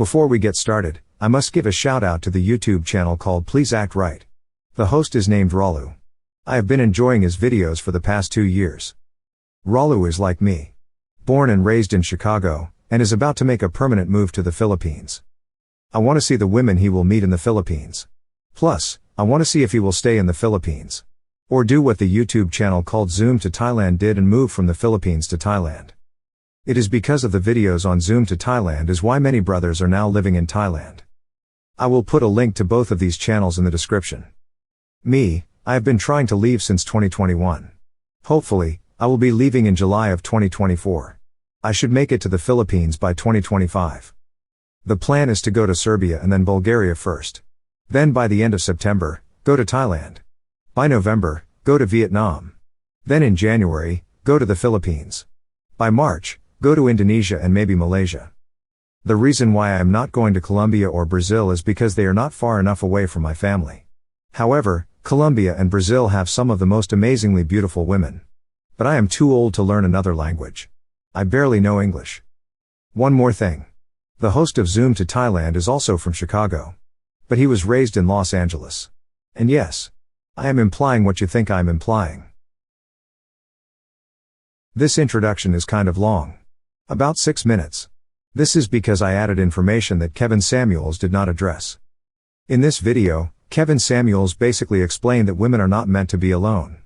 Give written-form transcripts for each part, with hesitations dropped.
Before we get started, I must give a shout out to the YouTube channel called Please Act Right. The host is named Ralu. I have been enjoying his videos for the past 2 years. Ralu is like me. Born and raised in Chicago, and is about to make a permanent move to the Philippines. I want to see the women he will meet in the Philippines. Plus, I want to see if he will stay in the Philippines. Or do what the YouTube channel called Zoom to Thailand did and move from the Philippines to Thailand. It is because of the videos on Zoom to Thailand is why many brothers are now living in Thailand. I will put a link to both of these channels in the description. Me, I have been trying to leave since 2021. Hopefully, I will be leaving in July of 2024. I should make it to the Philippines by 2025. The plan is to go to Serbia and then Bulgaria first. Then by the end of September, go to Thailand. By November, go to Vietnam. Then in January, go to the Philippines. By March, go to Indonesia and maybe Malaysia. The reason why I am not going to Colombia or Brazil is because they are not far enough away from my family. However, Colombia and Brazil have some of the most amazingly beautiful women. But I am too old to learn another language. I barely know English. One more thing. The host of Zoom to Thailand is also from Chicago. But he was raised in Los Angeles. And yes, I am implying what you think I am implying. This introduction is kind of long. About 6 minutes. This is because I added information that Kevin Samuels did not address. In this video, Kevin Samuels basically explained that women are not meant to be alone.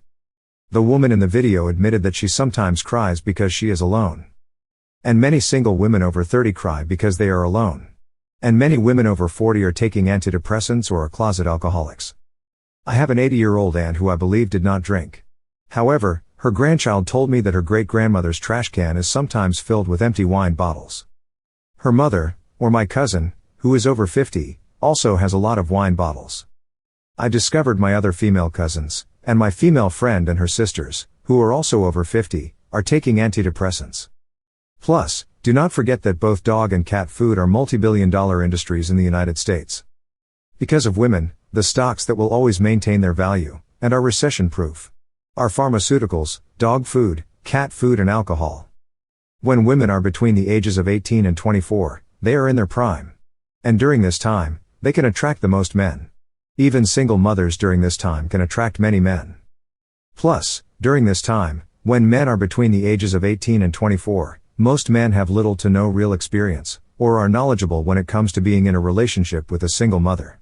The woman in the video admitted that she sometimes cries because she is alone. And many single women over 30 cry because they are alone. And many women over 40 are taking antidepressants or are closet alcoholics. I have an 80-year-old aunt who I believe did not drink. However, her grandchild told me that her great-grandmother's trash can is sometimes filled with empty wine bottles. Her mother, or my cousin, who is over 50, also has a lot of wine bottles. I discovered my other female cousins, and my female friend and her sisters, who are also over 50, are taking antidepressants. Plus, do not forget that both dog and cat food are multi-billion-dollar industries in the United States. Because of women, the stocks that will always maintain their value, and are recession-proof, are pharmaceuticals, dog food, cat food and alcohol. When women are between the ages of 18 and 24, they are in their prime. And during this time, they can attract the most men. Even single mothers during this time can attract many men. Plus, during this time, when men are between the ages of 18 and 24, most men have little to no real experience, or are knowledgeable when it comes to being in a relationship with a single mother.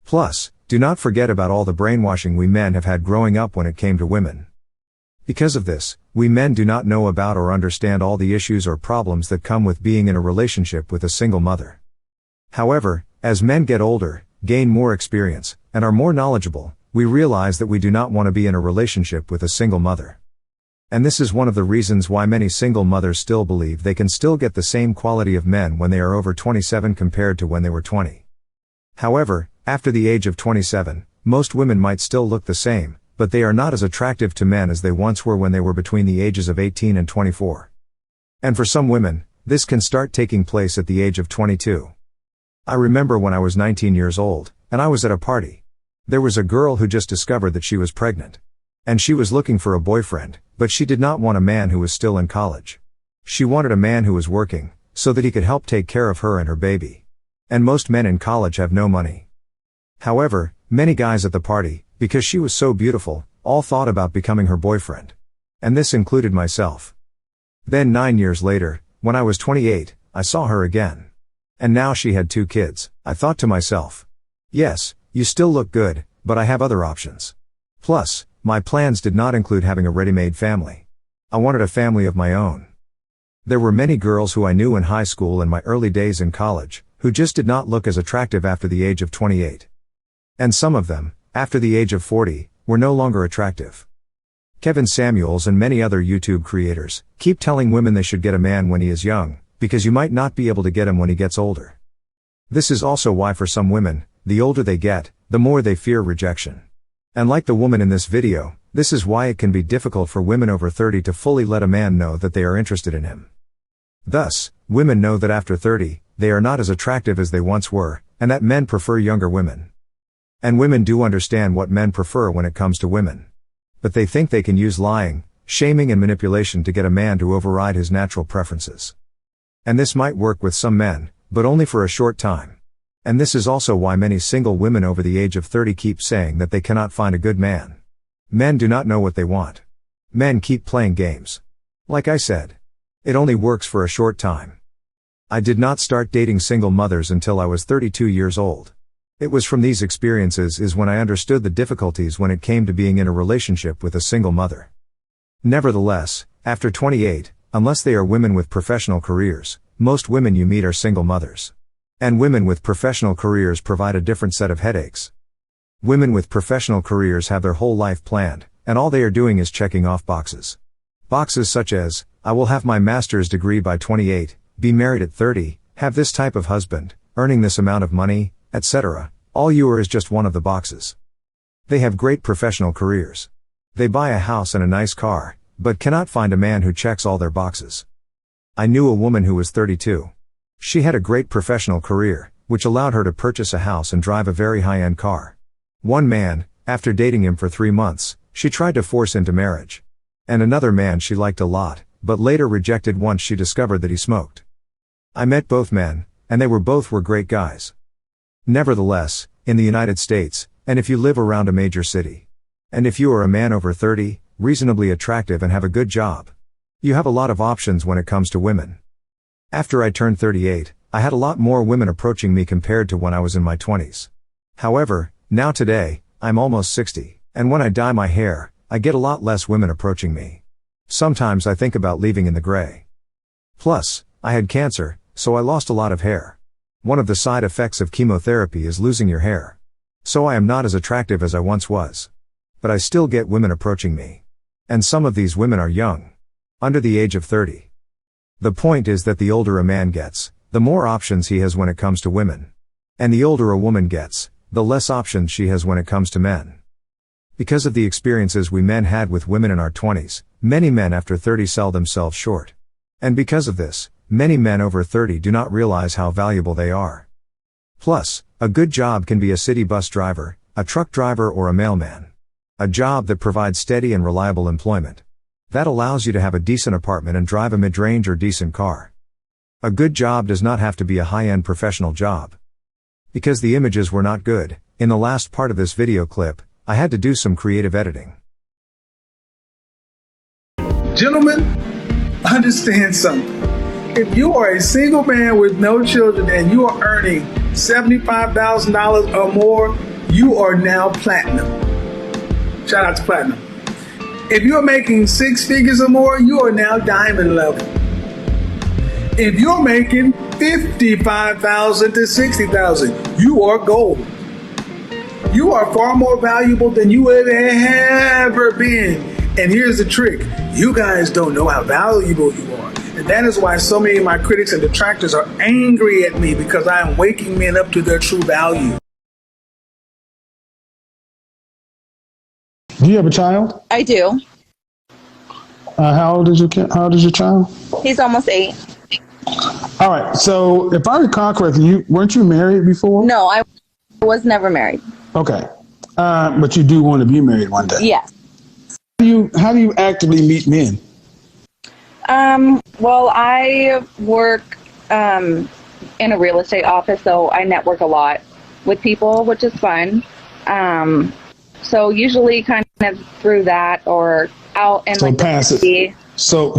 Plus, do not forget about all the brainwashing we men have had growing up when it came to women. Because of this, we men do not know about or understand all the issues or problems that come with being in a relationship with a single mother. However, as men get older, gain more experience, and are more knowledgeable, we realize that we do not want to be in a relationship with a single mother. And this is one of the reasons why many single mothers still believe they can still get the same quality of men when they are over 27 compared to when they were 20. However, after the age of 27, most women might still look the same, but they are not as attractive to men as they once were when they were between the ages of 18 and 24. And for some women, this can start taking place at the age of 22. I remember when I was 19 years old, and I was at a party. There was a girl who just discovered that she was pregnant. And she was looking for a boyfriend, but she did not want a man who was still in college. She wanted a man who was working, so that he could help take care of her and her baby. And most men in college have no money. However, many guys at the party, because she was so beautiful, all thought about becoming her boyfriend. And this included myself. Then 9 years later, when I was 28, I saw her again. And now she had 2 kids. I thought to myself, yes, you still look good, but I have other options. Plus, my plans did not include having a ready-made family. I wanted a family of my own. There were many girls who I knew in high school and my early days in college, who just did not look as attractive after the age of 28. And some of them, after the age of 40, were no longer attractive. Kevin Samuels and many other YouTube creators keep telling women they should get a man when he is young, because you might not be able to get him when he gets older. This is also why for some women, the older they get, the more they fear rejection. And like the woman in this video, this is why it can be difficult for women over 30 to fully let a man know that they are interested in him. Thus, women know that after 30, they are not as attractive as they once were, and that men prefer younger women. And women do understand what men prefer when it comes to women. But they think they can use lying, shaming and manipulation to get a man to override his natural preferences. And this might work with some men, but only for a short time. And this is also why many single women over the age of 30 keep saying that they cannot find a good man. Men do not know what they want. Men keep playing games. Like I said, it only works for a short time. I did not start dating single mothers until I was 32 years old. It was from these experiences is when I understood the difficulties when it came to being in a relationship with a single mother. Nevertheless, after 28, unless they are women with professional careers, most women you meet are single mothers. And women with professional careers provide a different set of headaches. Women with professional careers have their whole life planned, and all they are doing is checking off boxes. Boxes such as, I will have my master's degree by 28, be married at 30, have this type of husband, earning this amount of money, etc. All you are is just one of the boxes. They have great professional careers. They buy a house and a nice car, but cannot find a man who checks all their boxes. I knew a woman who was 32. She had a great professional career, which allowed her to purchase a house and drive a very high-end car. One man, after dating him for 3 months, she tried to force into marriage. And another man she liked a lot, but later rejected once she discovered that he smoked. I met both men, and they both were great guys. Nevertheless, in the United States, and if you live around a major city, and if you are a man over 30, reasonably attractive and have a good job, you have a lot of options when it comes to women. After I turned 38, I had a lot more women approaching me compared to when I was in my 20s. However, now today, I'm almost 60, and when I dye my hair, I get a lot less women approaching me. Sometimes I think about leaving in the gray. Plus, I had cancer, so I lost a lot of hair. One of the side effects of chemotherapy is losing your hair. So I am not as attractive as I once was. But I still get women approaching me. And some of these women are young. Under the age of 30. The point is that the older a man gets, the more options he has when it comes to women. And the older a woman gets, the less options she has when it comes to men. Because of the experiences we men had with women in our 20s, many men after 30 sell themselves short. And because of this, many men over 30 do not realize how valuable they are. Plus, a good job can be a city bus driver, a truck driver or a mailman. A job that provides steady and reliable employment. That allows you to have a decent apartment and drive a mid-range or decent car. A good job does not have to be a high-end professional job. Because the images were not good, in the last part of this video clip, I had to do some creative editing. Gentlemen, understand something. If you are a single man with no children and you are earning $75,000 or more, you are now platinum. Shout out to platinum. If you're making 6 figures or more, you are now diamond level. If you're making $55,000 to $60,000, you are gold. You are far more valuable than you have ever been. And here's the trick. You guys don't know how valuable you are. And that is why so many of my critics and detractors are angry at me, because I am waking men up to their true value. Do you have a child? I do. How old is your child? He's almost 8. All right. So if I recall correctly, weren't you married before? No, I was never married. Okay. But you do want to be married one day. Yes. How do you actively meet men? Well, I work in a real estate office, so I network a lot with people, which is fun. So usually kind of through that or out in like passive. the So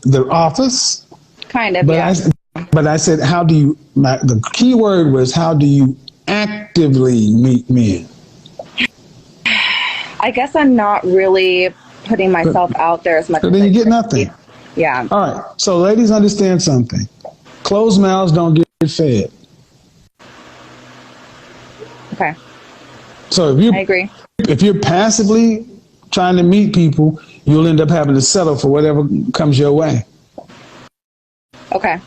the office? Kind of, but yeah. But I said, the key word was, how do you actively meet men? I guess I'm not really putting myself out there as much. So as then I you get should. nothing. Yeah. All right. So ladies, understand something. Closed mouths don't get fed. Okay. So I agree. If you're passively trying to meet people, you'll end up having to settle for whatever comes your way. Okay.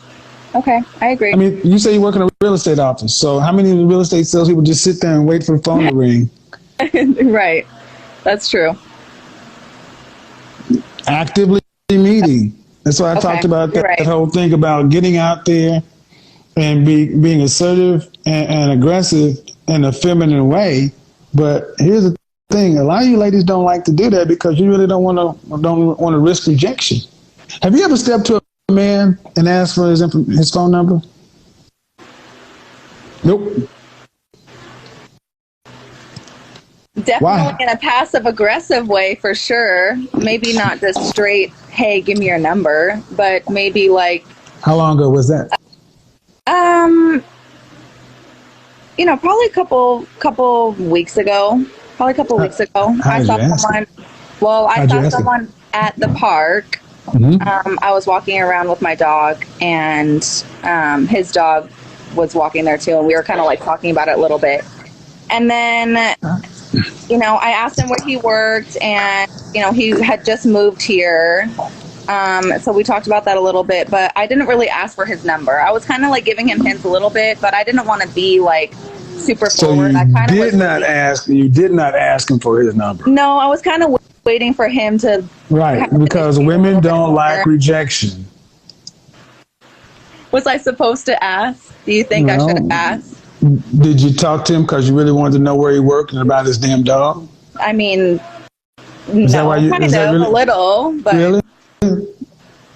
I agree. I mean, you say you work in a real estate office. So how many real estate salespeople just sit there and wait for the phone to ring? Right. That's true. Actively meeting. That's why I talked about that whole thing about getting out there and being assertive and aggressive in a feminine way. But here's the thing: a lot of you ladies don't like to do that because you really don't want to risk rejection. Have you ever stepped to a man and asked for his phone number? Nope. Definitely in a passive aggressive way for sure. Maybe not just straight, hey, give me your number, but maybe like. How long ago was that? Probably a couple weeks ago. I saw someone. Well, I saw someone at the park. Mm-hmm. I was walking around with my dog, and his dog was walking there too, and we were kind of like talking about it a little bit. And then, I asked him where he worked, and he had just moved here. So we talked about that a little bit, but I didn't really ask for his number. I was kind of like giving him hints a little bit, but I didn't want to be like super forward. So you did not ask him for his number. No, I was kind of waiting for him to. Right, because women don't like rejection. Was I supposed to ask? Do you think I should have asked? Did you talk to him because you really wanted to know where he worked and about his damn dog? I mean, a little, but. Really?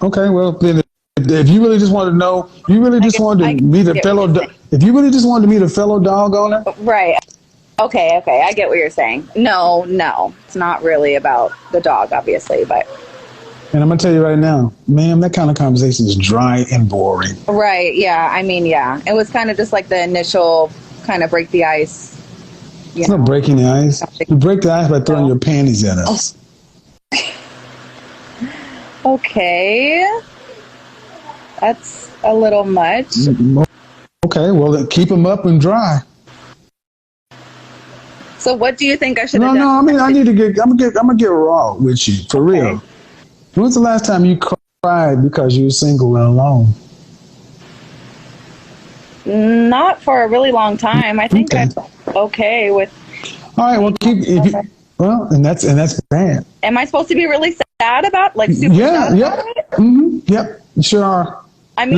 Okay, well, then if you really just wanted to know, if you really just wanted to meet a fellow dog owner. Right. Okay, I get what you're saying. No, it's not really about the dog, obviously, but. And I'm going to tell you right now, ma'am, that kind of conversation is dry and boring. Right, yeah. I mean, yeah. It was kind of just like the initial kind of break the ice. It's not breaking the ice. You break the ice by throwing your panties at us. Okay. That's a little much. Okay, well, then keep them up and dry. So what do you think I should have done? No, I mean, I'm gonna get raw with you, for real. When was the last time you cried because you were single and alone? Not for a really long time. I think I'm okay with. All right, well, and that's bad. Am I supposed to be really sad about, like, super sad about it? Mm-hmm. Yep, you sure are. I mean,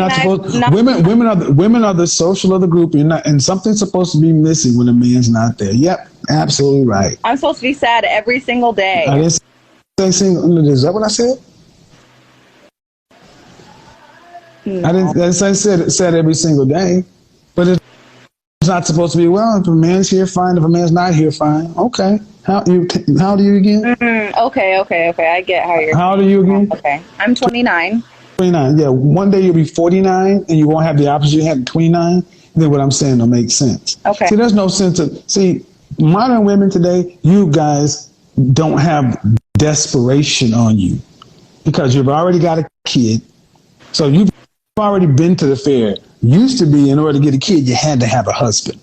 women are the social of the group, and something's supposed to be missing when a man's not there. Yep, absolutely right. I'm supposed to be sad every single day. I didn't say single. Is that what I said? No. I didn't say said every single day, but it's not supposed to be. Well, if a man's here, fine. If a man's not here, fine. Okay. How old are you again? Okay. I get how you're. How old are you again? Okay, I'm 29. 29. Yeah, one day you'll be 49, and you won't have the opposite you had at 29. Then what I'm saying will make sense. Okay. See, there's no sense of modern women today. You guys don't have desperation on you because you've already got a kid, so you've already been to the fair. Used to be, in order to get a kid, you had to have a husband,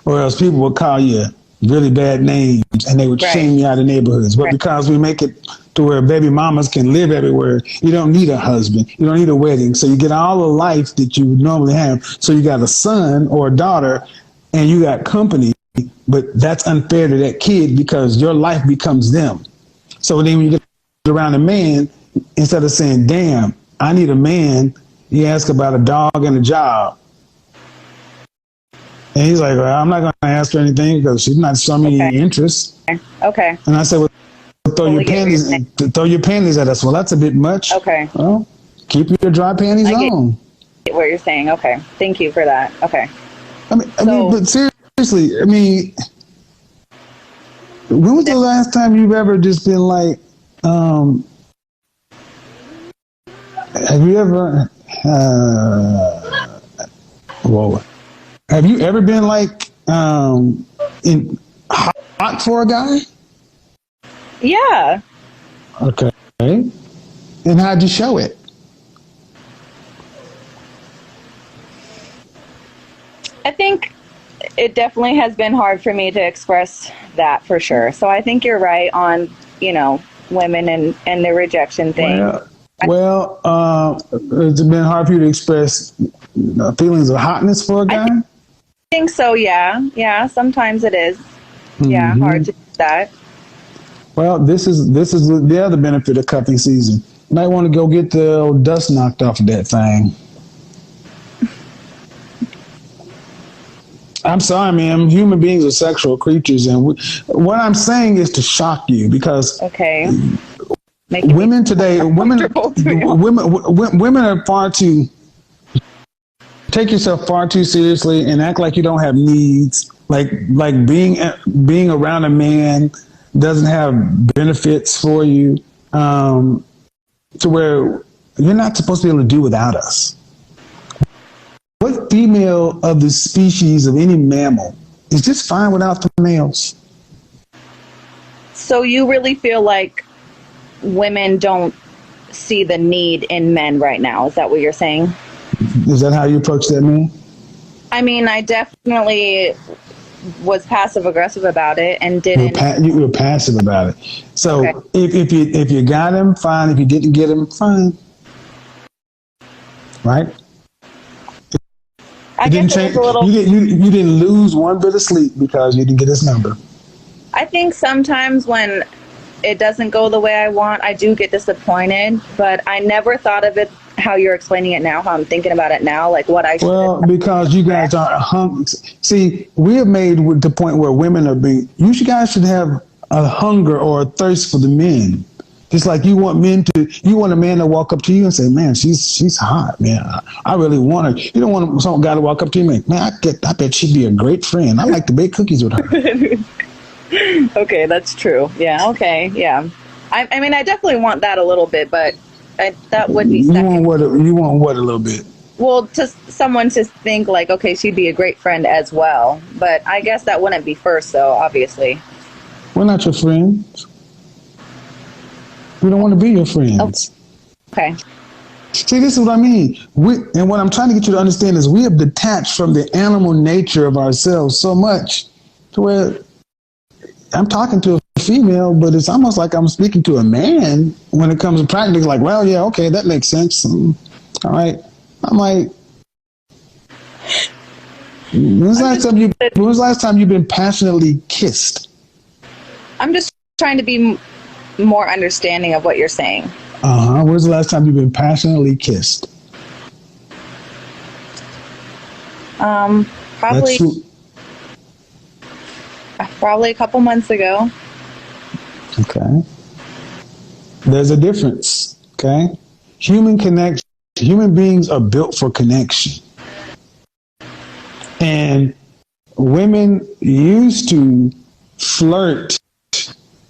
or else people would call you really bad names and they would shame you out of neighborhoods. But because we make it to where baby mamas can live everywhere, you don't need a husband, you don't need a wedding, so you get all the life that you would normally have. So you got a son or a daughter and you got company, but that's unfair to that kid because your life becomes them. So then when you get around a man, instead of saying, damn, I need a man, you ask about a dog and a job. And he's like, well, I'm not going to ask her anything because she's not showing me any interest. Okay. And I said, well, throw your panties at us. Well, that's a bit much. Okay. Well, keep your dry panties on. Get what you're saying. Okay. Thank you for that. Okay. I mean, but seriously, when was the last time you've ever just been like, have you ever, have you ever been like in hot for a guy? Yeah. Okay. And how'd you show it? I think it definitely has been hard for me to express that for sure. So I think you're right on, women and the rejection thing. Well, it's been hard for you to express feelings of hotness for a guy? I think so, yeah. Yeah, sometimes it is. Yeah, hard to do that. Well, this is the other benefit of cuffing season. You might want to go get the old dust knocked off of that thing. I'm sorry, man. Human beings are sexual creatures, and what I'm saying is to shock you because women today, women are far too take yourself far too seriously and act like you don't have needs. Like being around a man doesn't have benefits for you, to where you're not supposed to be able to do without us. What female of the species of any mammal is just fine without the males? So you really feel like women don't see the need in men right now? Is that what you're saying? Is that how you approach that, man? I mean, I definitely was passive aggressive about it and didn't. You were passive about it. So Okay. if you got him, fine. If you didn't get him, fine. Right? I guess it was a little. You didn't lose one bit of sleep because you didn't get his number. I think sometimes when it doesn't go the way I want, I do get disappointed. But I never thought of it how you're explaining it now, how I'm thinking about it now, like what I should. Well, because you guys aren't hungry. See, we have made the point where women are being. You guys should have a hunger or a thirst for the men. Just like you want a man to walk up to you and say, "Man, she's hot, man. I really want her." You don't want some guy to walk up to you and say, "Man, I bet she'd be a great friend. I like to bake cookies with her." Okay, that's true. Yeah. Okay. Yeah. I mean, I definitely want that a little bit, but that would be second. You want what a little bit? Well, just someone to think like, okay, she'd be a great friend as well. But I guess that wouldn't be first, though. Obviously. We're not your friends. We don't want to be your friends. Okay. See, this is what I mean. And what I'm trying to get you to understand is we have detached from the animal nature of ourselves so much to where I'm talking to a female, but it's almost like I'm speaking to a man when it comes to practice. Like, well, yeah, okay, that makes sense. All right. I'm like, when was the last time you've been passionately kissed? I'm just trying to be more understanding of what you're saying. When's the last time you've been passionately kissed? Probably a couple months ago. Okay. There's a difference. Okay. Human beings are built for connection. And women used to flirt,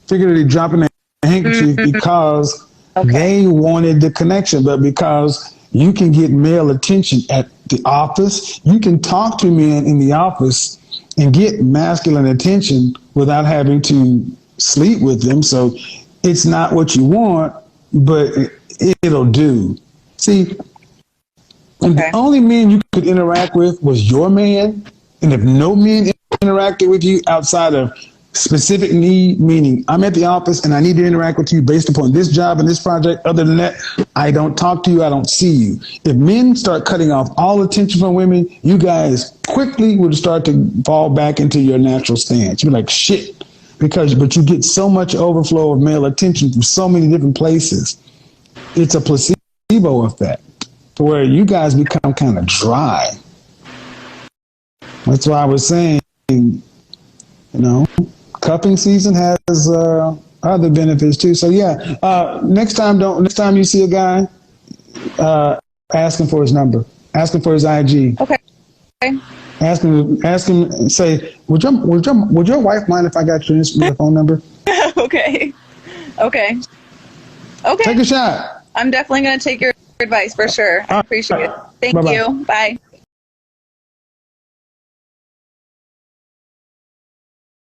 figuratively dropping their handkerchief because they wanted the connection, but because you can get male attention at the office, you can talk to men in the office and get masculine attention without having to sleep with them. So it's not what you want, but it'll do. See, the only men you could interact with was your man, and if no men interacted with you outside of specific need, meaning I'm at the office and I need to interact with you based upon this job and this project. Other than that, I don't talk to you. I don't see you. If men start cutting off all attention from women, you guys quickly would start to fall back into your natural stance. You're like, shit, but you get so much overflow of male attention from so many different places. It's a placebo effect to where you guys become kind of dry. That's why I was saying, cupping season has other benefits too. So yeah, next time you see a guy, ask him for his number. Ask him for his IG. Okay. Ask him. Say, would your wife mind if I got your phone number? Okay. Take a shot. I'm definitely going to take your advice for sure. I appreciate it. Thank you. Bye.